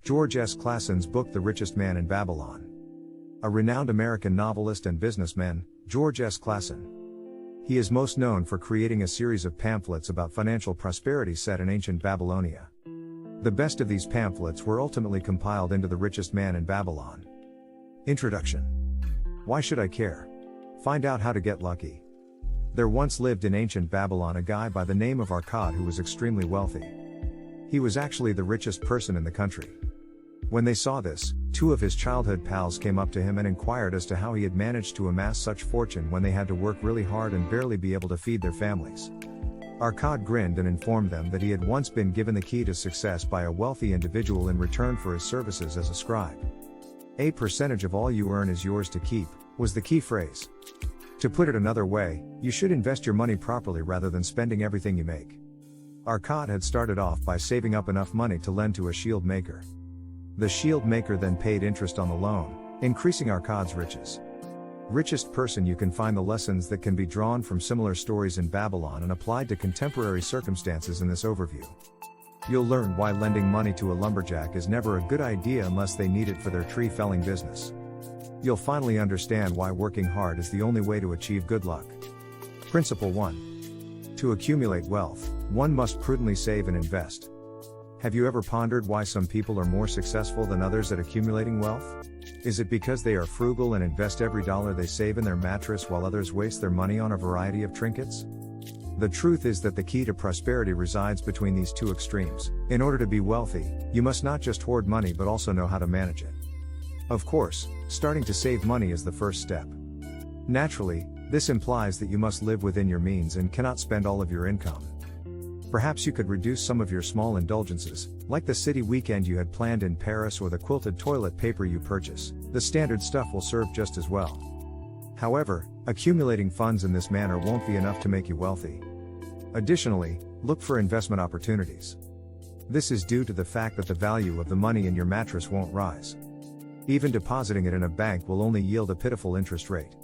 George S. Clason's book The Richest Man in Babylon. A renowned American novelist and businessman, George S. Clason. He is most known for creating a series of pamphlets about financial prosperity set in ancient Babylonia. The best of these pamphlets were ultimately compiled into The Richest Man in Babylon. Introduction. Why should I care? Find out how to get lucky. There once lived in ancient Babylon a guy by the name of Akkad who was extremely wealthy. He was actually the richest person in the country. When they saw this, two of his childhood pals came up to him and inquired as to how he had managed to amass such fortune when they had to work really hard and barely be able to feed their families. Akkad grinned and informed them that he had once been given the key to success by a wealthy individual in return for his services as a scribe. "A percentage of all you earn is yours to keep," was the key phrase. To put it another way, you should invest your money properly rather than spending everything you make. Akkad had started off by saving up enough money to lend to a shield maker. The shield maker then paid interest on the loan, increasing Akkad's riches. Richest person. You can find the lessons that can be drawn from similar stories in Babylon and applied to contemporary circumstances in this overview. You'll learn why lending money to a lumberjack is never a good idea unless they need it for their tree felling business. You'll finally understand why working hard is the only way to achieve good luck. Principle 1. To accumulate wealth, one must prudently save and invest. Have you ever pondered why some people are more successful than others at accumulating wealth? Is it because they are frugal and invest every dollar they save in their mattress while others waste their money on a variety of trinkets? The truth is that the key to prosperity resides between these two extremes. In order to be wealthy, you must not just hoard money but also know how to manage it. Of course, starting to save money is the first step. Naturally, this implies that you must live within your means and cannot spend all of your income. Perhaps you could reduce some of your small indulgences, like the city weekend you had planned in Paris or the quilted toilet paper you purchase. The standard stuff will serve just as well. However, accumulating funds in this manner won't be enough to make you wealthy. Additionally, look for investment opportunities. This is due to the fact that the value of the money in your mattress won't rise. Even depositing it in a bank will only yield a pitiful interest rate.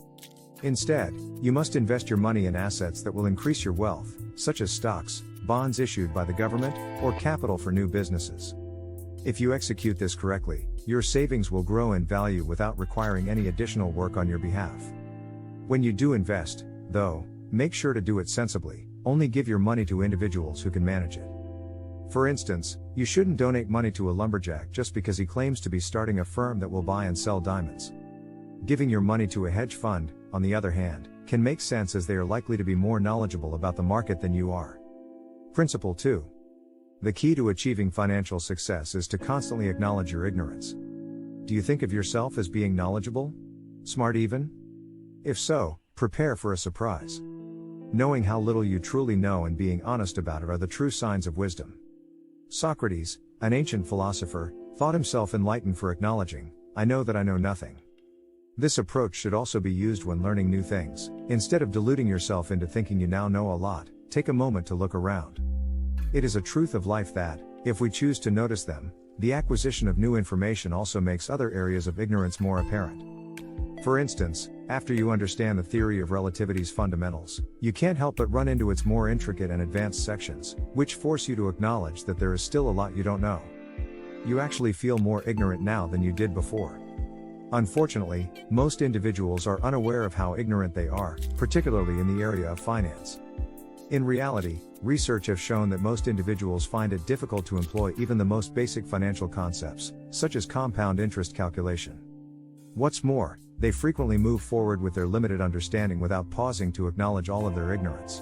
Instead, you must invest your money in assets that will increase your wealth, such as stocks, bonds issued by the government, or capital for new businesses. If you execute this correctly, your savings will grow in value without requiring any additional work on your behalf. When you do invest, though, make sure to do it sensibly. Only give your money to individuals who can manage it. For instance, you shouldn't donate money to a lumberjack just because he claims to be starting a firm that will buy and sell diamonds. Giving your money to a hedge fund, on the other hand, can make sense as they are likely to be more knowledgeable about the market than you are. Principle 2. The key to achieving financial success is to constantly acknowledge your ignorance. Do you think of yourself as being knowledgeable? Smart even? If so, prepare for a surprise. Knowing how little you truly know and being honest about it are the true signs of wisdom. Socrates, an ancient philosopher, thought himself enlightened for acknowledging, "I know that I know nothing." This approach should also be used when learning new things. Instead of deluding yourself into thinking you now know a lot, take a moment to look around. It is a truth of life that, if we choose to notice them, the acquisition of new information also makes other areas of ignorance more apparent. For instance, after you understand the theory of relativity's fundamentals, you can't help but run into its more intricate and advanced sections, which force you to acknowledge that there is still a lot you don't know. You actually feel more ignorant now than you did before. Unfortunately, most individuals are unaware of how ignorant they are, particularly in the area of finance. In reality, research has shown that most individuals find it difficult to employ even the most basic financial concepts, such as compound interest calculation. What's more, they frequently move forward with their limited understanding without pausing to acknowledge all of their ignorance.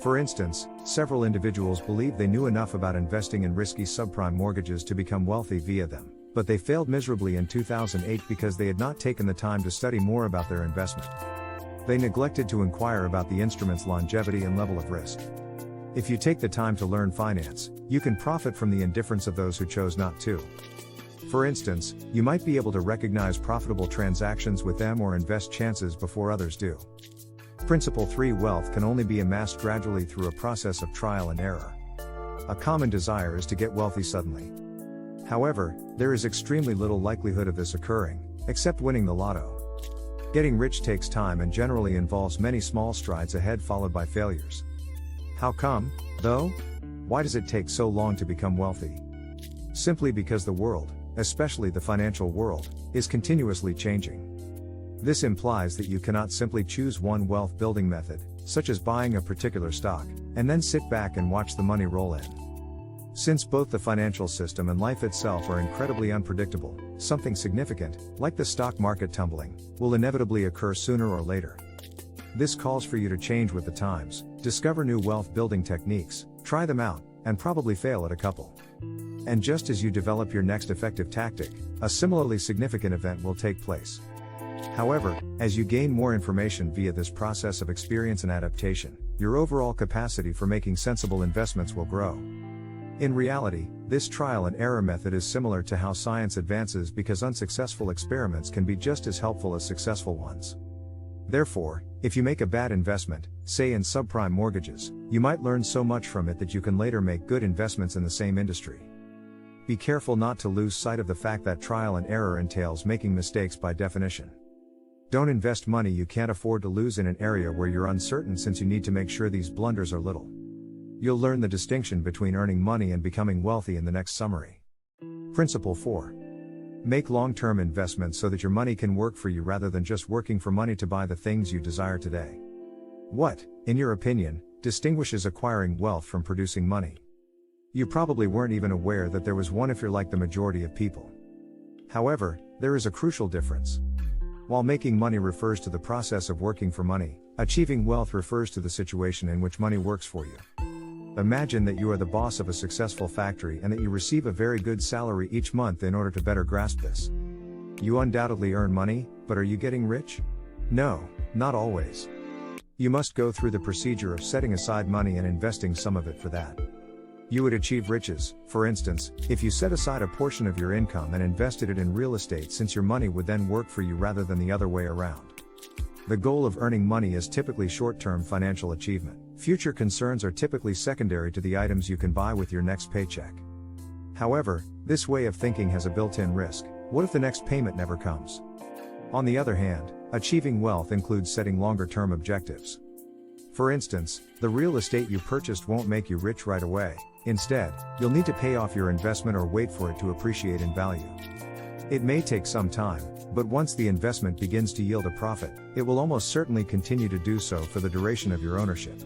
For instance, several individuals believed they knew enough about investing in risky subprime mortgages to become wealthy via them, but they failed miserably in 2008 because they had not taken the time to study more about their investment. They neglected to inquire about the instrument's longevity and level of risk. If you take the time to learn finance, you can profit from the indifference of those who chose not to. For instance, you might be able to recognize profitable transactions with them or invest chances before others do. Principle 3. Wealth can only be amassed gradually through a process of trial and error. A common desire is to get wealthy suddenly. However, there is extremely little likelihood of this occurring, except winning the lotto. Getting rich takes time and generally involves many small strides ahead followed by failures. How come, though? Why does it take so long to become wealthy? simply because the world, especially the financial world, is continuously changing. This implies that you cannot simply choose one wealth building method, such as buying a particular stock, and then sit back and watch the money roll in. Since both the financial system and life itself are incredibly unpredictable, something significant, like the stock market tumbling, will inevitably occur sooner or later. This calls for you to change with the times, discover new wealth building techniques, try them out, and probably fail at a couple. And just as you develop your next effective tactic, a similarly significant event will take place. However, as you gain more information via this process of experience and adaptation, your overall capacity for making sensible investments will grow. In reality, this trial and error method is similar to how science advances because unsuccessful experiments can be just as helpful as successful ones. Therefore, if you make a bad investment, say in subprime mortgages, you might learn so much from it that you can later make good investments in the same industry. Be careful not to lose sight of the fact that trial and error entails making mistakes by definition. Don't invest money you can't afford to lose in an area where you're uncertain, since you need to make sure these blunders are little. You'll learn the distinction between earning money and becoming wealthy in the next summary. Principle 4. Make long-term investments so that your money can work for you rather than just working for money to buy the things you desire today. What, in your opinion, distinguishes acquiring wealth from producing money? You probably weren't even aware that there was one if you're like the majority of people. However, there is a crucial difference. While making money refers to the process of working for money, achieving wealth refers to the situation in which money works for you. Imagine that you are the boss of a successful factory and that you receive a very good salary each month. In order to better grasp this, you undoubtedly earn money, but are you getting rich? No, not always. You must go through the procedure of setting aside money and investing some of it for that. You would achieve riches, for instance, if you set aside a portion of your income and invested it in real estate, since your money would then work for you rather than the other way around. The goal of earning money is typically short-term financial achievement. Future concerns are typically secondary to the items you can buy with your next paycheck. However, this way of thinking has a built-in risk. What if the next payment never comes? On the other hand, achieving wealth includes setting longer-term objectives. For instance, the real estate you purchased won't make you rich right away. Instead, you'll need to pay off your investment or wait for it to appreciate in value. It may take some time, but once the investment begins to yield a profit, it will almost certainly continue to do so for the duration of your ownership.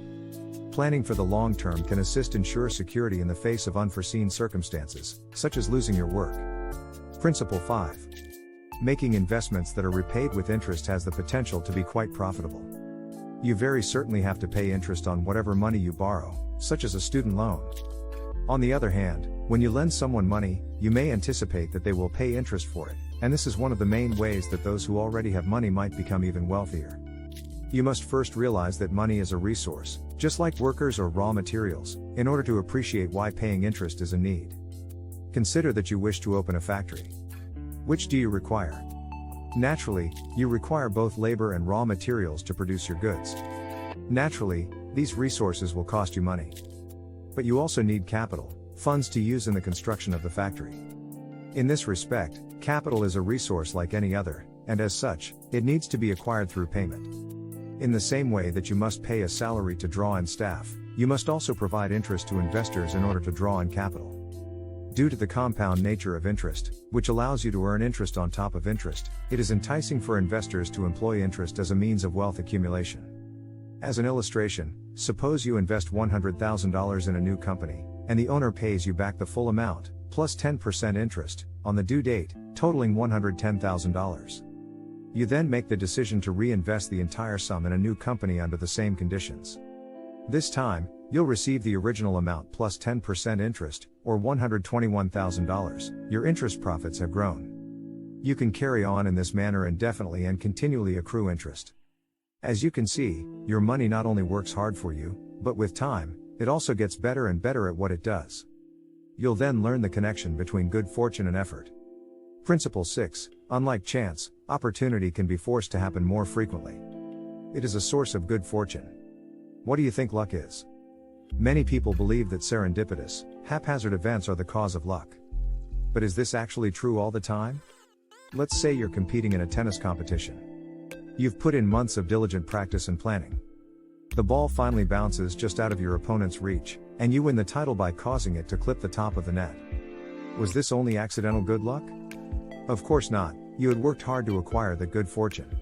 Planning for the long term can assist ensure security in the face of unforeseen circumstances, such as losing your work. Principle 5. Making investments that are repaid with interest has the potential to be quite profitable. You very certainly have to pay interest on whatever money you borrow, such as a student loan. On the other hand, when you lend someone money, you may anticipate that they will pay interest for it, and this is one of the main ways that those who already have money might become even wealthier. You must first realize that money is a resource, just like workers or raw materials, in order to appreciate why paying interest is a need. Consider that you wish to open a factory. Which do you require? Naturally, you require both labor and raw materials to produce your goods. Naturally, these resources will cost you money. But you also need capital, funds to use in the construction of the factory. In this respect, capital is a resource like any other, and as such, it needs to be acquired through payment. In the same way that you must pay a salary to draw in staff, you must also provide interest to investors in order to draw in capital. Due to the compound nature of interest, which allows you to earn interest on top of interest, it is enticing for investors to employ interest as a means of wealth accumulation. As an illustration, suppose you invest $100,000 in a new company, and the owner pays you back the full amount, plus 10% interest, on the due date, totaling $110,000. You then make the decision to reinvest the entire sum in a new company under the same conditions. This time, you'll receive the original amount plus 10% interest, or $121,000. Your interest profits have grown. You can carry on in this manner indefinitely and continually accrue interest. As you can see, your money not only works hard for you, but with time, it also gets better and better at what it does. You'll then learn the connection between good fortune and effort. Principle 6. Unlike chance, opportunity can be forced to happen more frequently. It is a source of good fortune. What do you think luck is? Many people believe that serendipitous, haphazard events are the cause of luck. But is this actually true all the time? Let's say you're competing in a tennis competition. You've put in months of diligent practice and planning. The ball finally bounces just out of your opponent's reach, and you win the title by causing it to clip the top of the net. Was this only accidental good luck? Of course not, you had worked hard to acquire that good fortune.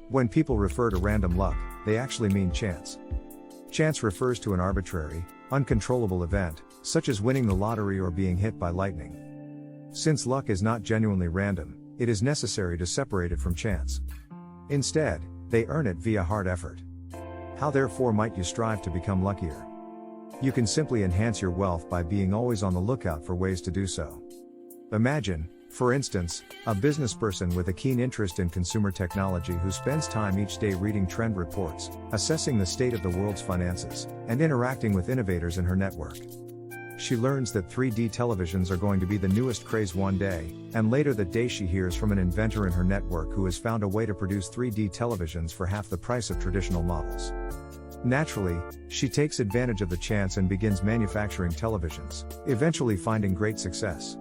When people refer to random luck, they actually mean chance. Chance refers to an arbitrary, uncontrollable event, such as winning the lottery or being hit by lightning. Since luck is not genuinely random, it is necessary to separate it from chance. Instead, they earn it via hard effort. How therefore might you strive to become luckier? You can simply enhance your wealth by being always on the lookout for ways to do so. Imagine, for instance, a businessperson with a keen interest in consumer technology who spends time each day reading trend reports, assessing the state of the world's finances, and interacting with innovators in her network. She learns that 3D televisions are going to be the newest craze one day, and later that day she hears from an inventor in her network who has found a way to produce 3D televisions for half the price of traditional models. Naturally, she takes advantage of the chance and begins manufacturing televisions, eventually finding great success.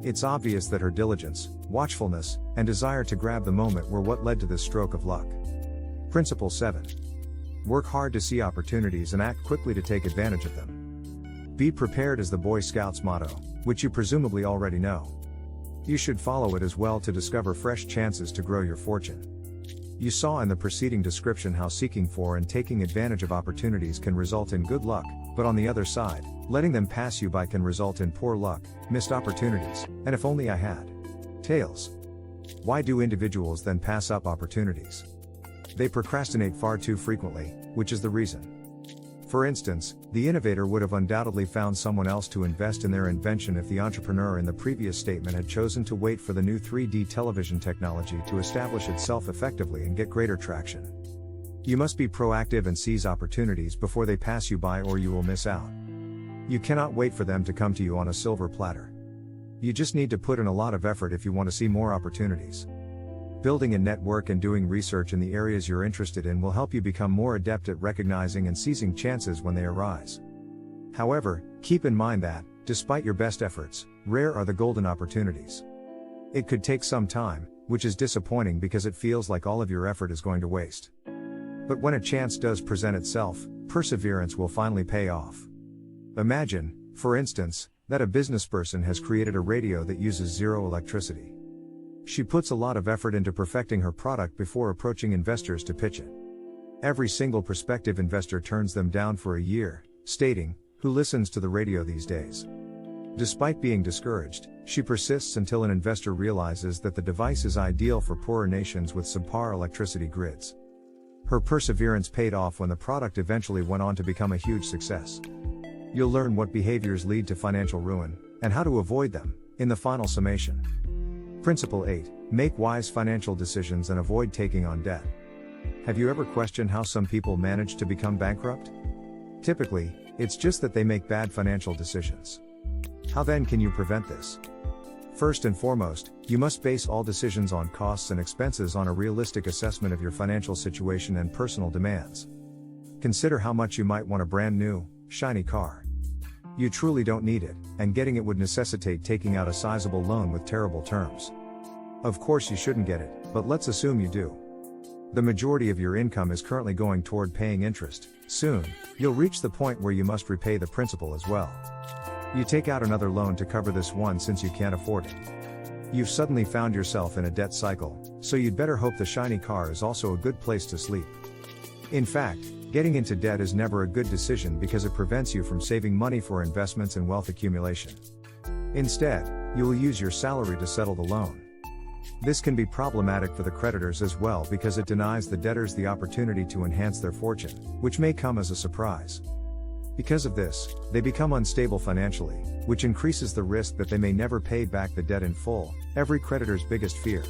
It's obvious that her diligence, watchfulness, and desire to grab the moment were what led to this stroke of luck. Principle 7. Work hard to see opportunities and act quickly to take advantage of them. Be prepared is the Boy Scouts motto, which you presumably already know. You should follow it as well to discover fresh chances to grow your fortune. You saw in the preceding description how seeking for and taking advantage of opportunities can result in good luck, but on the other side, letting them pass you by can result in poor luck, missed opportunities, and if only I had. Tails. Why do individuals then pass up opportunities? They procrastinate far too frequently, which is the reason. For instance, the innovator would have undoubtedly found someone else to invest in their invention if the entrepreneur in the previous statement had chosen to wait for the new 3D television technology to establish itself effectively and get greater traction. You must be proactive and seize opportunities before they pass you by, or you will miss out. You cannot wait for them to come to you on a silver platter. You just need to put in a lot of effort if you want to see more opportunities. Building a network and doing research in the areas you're interested in will help you become more adept at recognizing and seizing chances when they arise. However, keep in mind that, despite your best efforts, rare are the golden opportunities. It could take some time, which is disappointing because it feels like all of your effort is going to waste. But when a chance does present itself, perseverance will finally pay off. Imagine, for instance, that a businessperson has created a radio that uses zero electricity. She puts a lot of effort into perfecting her product before approaching investors to pitch it. Every single prospective investor turns them down for a year, stating, "Who listens to the radio these days?" Despite being discouraged, she persists until an investor realizes that the device is ideal for poorer nations with subpar electricity grids. Her perseverance paid off when the product eventually went on to become a huge success. You'll learn what behaviors lead to financial ruin, and how to avoid them, in the final summation. Principle 8. Make wise financial decisions and avoid taking on debt. Have you ever questioned how some people manage to become bankrupt? Typically, it's just that they make bad financial decisions. How then can you prevent this? First and foremost, you must base all decisions on costs and expenses on a realistic assessment of your financial situation and personal demands. Consider how much you might want a brand new, shiny car. You truly don't need it, and getting it would necessitate taking out a sizable loan with terrible terms. Of course you shouldn't get it, but let's assume you do. The majority of your income is currently going toward paying interest. Soon, you'll reach the point where you must repay the principal as well. You take out another loan to cover this one since you can't afford it. You've suddenly found yourself in a debt cycle, so you'd better hope the shiny car is also a good place to sleep. In fact, getting into debt is never a good decision because it prevents you from saving money for investments and wealth accumulation. Instead, you will use your salary to settle the loan. This can be problematic for the creditors as well because it denies the debtors the opportunity to enhance their fortune, which may come as a surprise. Because of this, they become unstable financially, which increases the risk that they may never pay back the debt in full, every creditor's biggest fear.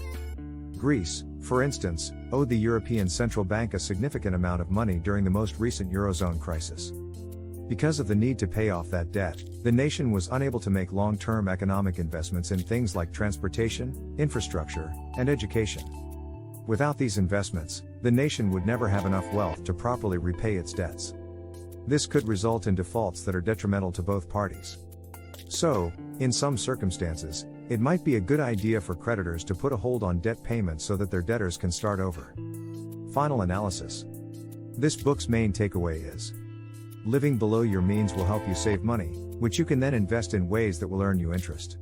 Greece, for instance, owed the European Central Bank a significant amount of money during the most recent Eurozone crisis. Because of the need to pay off that debt, the nation was unable to make long-term economic investments in things like transportation, infrastructure, and education. Without these investments, the nation would never have enough wealth to properly repay its debts. This could result in defaults that are detrimental to both parties. So, in some circumstances, it might be a good idea for creditors to put a hold on debt payments so that their debtors can start over. Final analysis. This book's main takeaway is: living below your means will help you save money, which you can then invest in ways that will earn you interest.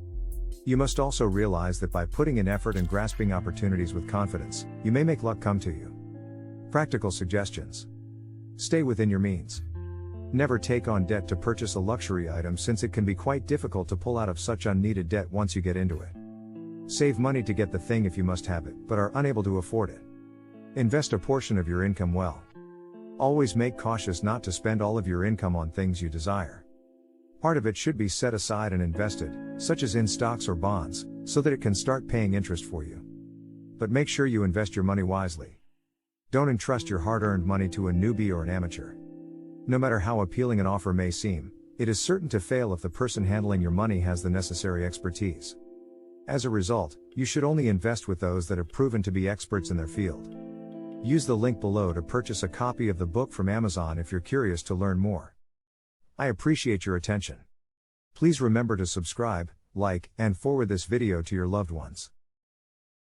You must also realize that by putting in effort and grasping opportunities with confidence, you may make luck come to you. Practical suggestions. Stay within your means. Never take on debt to purchase a luxury item, since it can be quite difficult to pull out of such unneeded debt once you get into it. Save money to get the thing if you must have it, but are unable to afford it. Invest a portion of your income well. Always make cautious not to spend all of your income on things you desire. Part of it should be set aside and invested, such as in stocks or bonds, so that it can start paying interest for you. But make sure you invest your money wisely. Don't entrust your hard-earned money to a newbie or an amateur. No matter how appealing an offer may seem, it is certain to fail if the person handling your money has the necessary expertise. As a result, you should only invest with those that have proven to be experts in their field. Use the link below to purchase a copy of the book from Amazon if you're curious to learn more. I appreciate your attention. Please remember to subscribe, like, and forward this video to your loved ones.